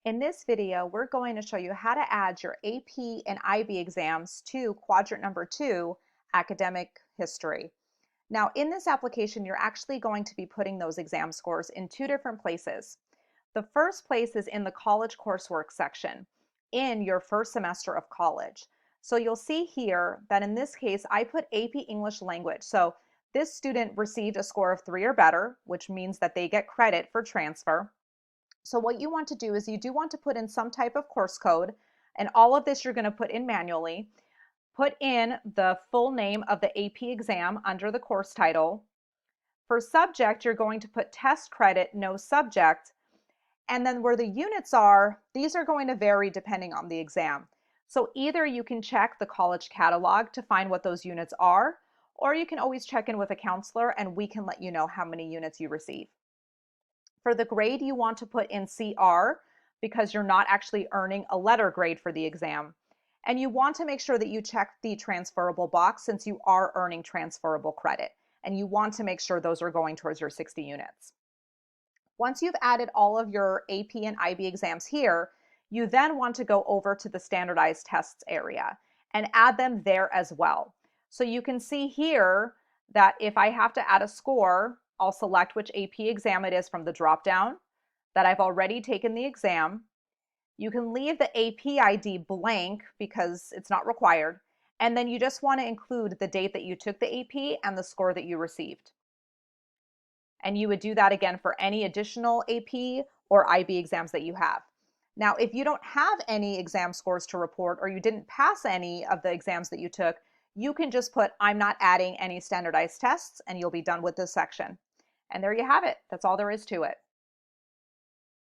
In this video, we're going to show you how to add your AP and IB exams to quadrant number 2, academic history. Now, in this application, you're actually going to be putting those exam scores in two different places. The first place is in the college coursework section in your first semester of college. So you'll see here that in this case, I put AP English Language. So this student received a score of 3 or better, which means that they get credit for transfer. So what you want to do is you do want to put in some type of course code, and all of this you're going to put in manually. Put in the full name of the AP exam under the course title. For subject, you're going to put test credit, no subject. And then where the units are, these are going to vary depending on the exam. So either you can check the college catalog to find what those units are, or you can always check in with a counselor and we can let you know how many units you receive. For the grade, you want to put in CR because you're not actually earning a letter grade for the exam. And you want to make sure that you check the transferable box since you are earning transferable credit. And you want to make sure those are going towards your 60 units. Once you've added all of your AP and IB exams here, you then want to go over to the standardized tests area and add them there as well. So you can see here that if I have to add a score, I'll select which AP exam it is from the dropdown, that I've already taken the exam. You can leave the AP ID blank because it's not required. And then you just want to include the date that you took the AP and the score that you received. And you would do that again for any additional AP or IB exams that you have. Now, if you don't have any exam scores to report or you didn't pass any of the exams that you took, you can just put, I'm not adding any standardized tests, and you'll be done with this section. And there you have it. That's all there is to it.